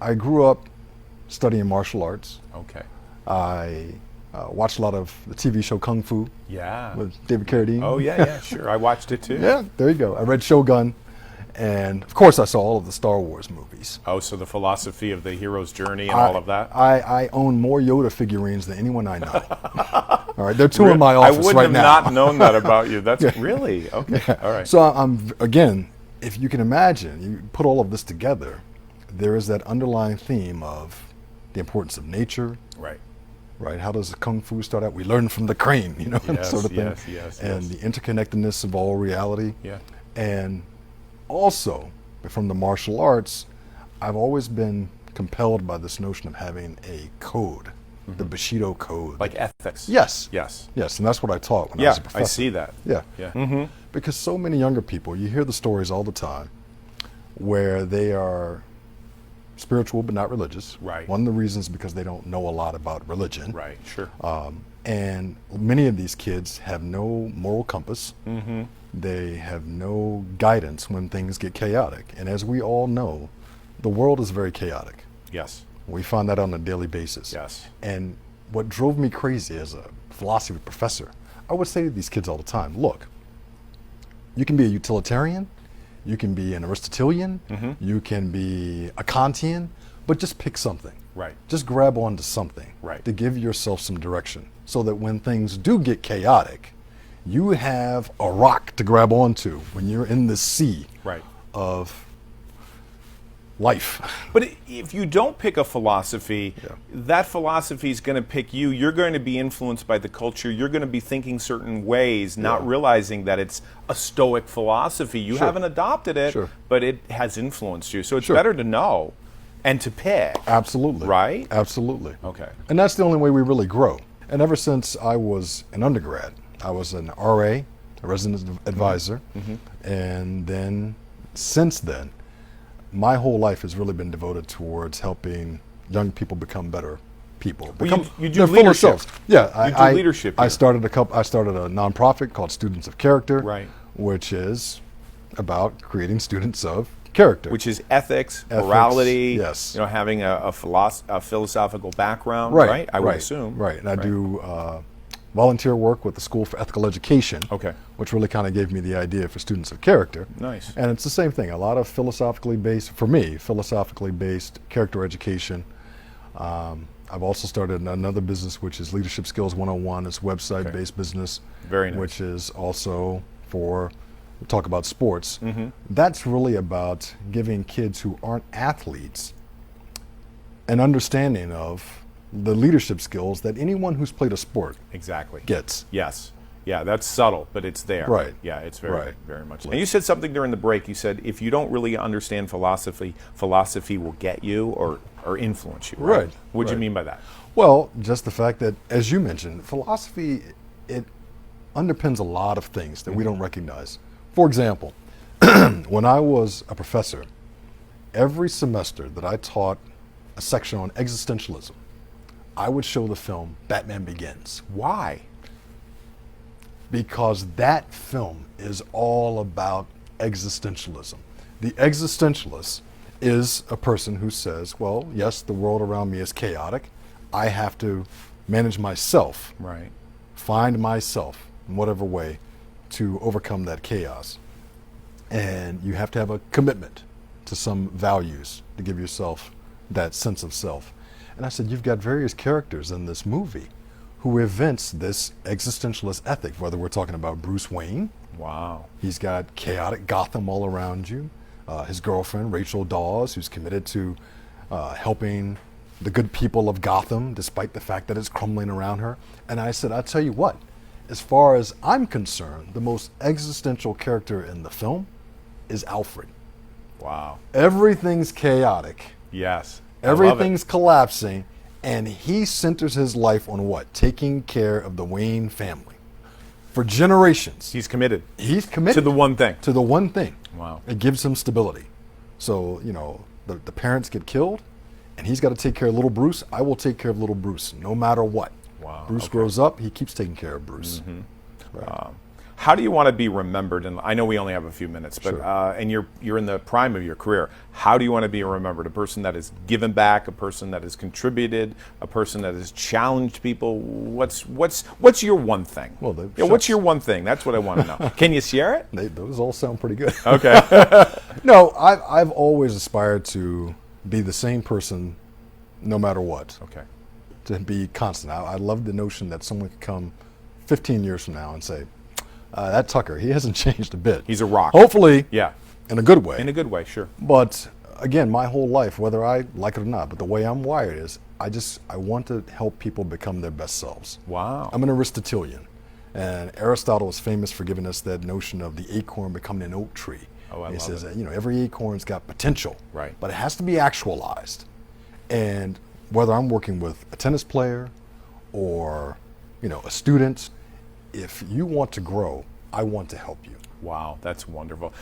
I grew up studying martial arts. Okay. I watched a lot of the TV show Kung Fu Yeah. with David Carradine. Oh, yeah, sure. I watched it too. Yeah, there you go. I read Shogun, and of course I saw all of the Star Wars movies. Oh, so the philosophy of the hero's journey and all of that? I own more Yoda figurines than anyone I know. All right, there are two in my office I wouldn't right have now. not known that about you. That's really okay. Yeah. All right. So I'm again, if you can imagine, you put all of this together, there is that underlying theme of the importance of nature. Right. Right. How does Kung Fu start out? We learn from the crane, you know, Yes, sort of thing. yes, and yes. the interconnectedness of all reality. Yeah. And also, from the martial arts, I've always been compelled by this notion of having a code, the Bushido code. Like ethics. Yes. Yes. Yes, and that's what I taught when I Yeah, was a professor. I see that. Yeah. Yeah. Mm-hmm. Because so many younger people, you hear the stories all the time where they are spiritual but not religious. Right. One of the reasons because they don't know a lot about religion. Right. Sure. And many of these kids have no moral compass. Mm-hmm. They have no guidance when things get chaotic. And as we all know, the world is very chaotic. Yes. We find that on a daily basis. Yes. And what drove me crazy as a philosophy professor, I would say to these kids all the time, look, you can be a utilitarian, you can be an Aristotelian, you can be a Kantian, but just pick something. Right. Just grab onto something Right. to give yourself some direction so that when things do get chaotic, you have a rock to grab onto when you're in the sea Right. of life. But if you don't pick a philosophy, Yeah. that philosophy is going to pick you. You're going to be influenced by the culture. You're going to be thinking certain ways, not Yeah. realizing that it's a Stoic philosophy. You Sure. haven't adopted it, Sure. but it has influenced you. So it's Sure. better to know and to pick. Absolutely. Right? Absolutely. Okay. And that's the only way we really grow. And ever since I was an undergrad, I was an RA, a resident advisor, and then since then, my whole life has really been devoted towards helping young people become better people. Well, you do their fuller leadership. selves. Yeah, You do leadership I here. started a nonprofit called Students of Character, Right. which is about creating students of character. Which is ethics, Ethics, morality, yes. having a philosophical background, right? I would assume. Right, and I do volunteer work with the School for Ethical Education, Okay. which really kind of gave me the idea for students of character. Nice. And it's the same thing, a lot of philosophically based character education. I've also started another business, which is Leadership Skills 101. It's a website-based business, Very nice. which is also for, we'll talk about sports. Mm-hmm. That's really about giving kids who aren't athletes an understanding of the leadership skills that anyone who's played a sport Exactly. gets. Yes. Yeah, that's subtle, but it's there. Right. Yeah, it's very, Right. very much. And you said something during the break. You said if you don't really understand philosophy, philosophy will get you or influence you. Right. Right, What do you right. mean by that? Well, just the fact that, as you mentioned, philosophy, it underpins a lot of things that we don't recognize. For example, when I was a professor, every semester that I taught a section on existentialism, I would show the film Batman Begins. Why? Because that film is all about existentialism. The existentialist is a person who says, well, yes, the world around me is chaotic. I have to manage myself, Right. find myself in whatever way to overcome that chaos. And you have to have a commitment to some values to give yourself that sense of self. And I said, you've got various characters in this movie who evince this existentialist ethic, whether we're talking about Bruce Wayne. Wow. He's got chaotic Gotham all around you. His girlfriend, Rachel Dawes, who's committed to helping the good people of Gotham, despite the fact that it's crumbling around her. And I said, I'll tell you what, as far as I'm concerned, the most existential character in the film is Alfred. Wow. Everything's chaotic. Yes. I love it. Everything's collapsing. And he centers his life on what? Taking care of the Wayne family. For generations. He's committed He's committed to the one thing. to the one thing. Wow. It gives him stability. So, the parents get killed, and he's got to take care of little Bruce. I will take care of little Bruce, no matter what. Wow, Bruce okay. grows up, he keeps taking care of Bruce. Right. How do you want to be remembered? And I know we only have a few minutes, but Sure. and you're in the prime of your career. How do you want to be remembered? A person that has given back, a person that has contributed, a person that has challenged people. What's your one thing? Well, the what's shucks. your one thing? That's what I want to know. Can you share it? Those all sound pretty good. Okay. No, I've always aspired to be the same person no matter what, Okay. to be constant. I love the notion that someone could come 15 years from now and say, that Tucker, he hasn't changed a bit. He's a rock. Hopefully, Yeah. in a good way. In a good way, sure. But again, my whole life, whether I like it or not, but the way I'm wired is I want to help people become their best selves. Wow. I'm an Aristotelian, and Aristotle is famous for giving us that notion of the acorn becoming an oak tree. Oh, I he love says it. that every acorn's got potential, Right. but it has to be actualized. And whether I'm working with a tennis player or a student, if you want to grow, I want to help you. Wow, that's wonderful.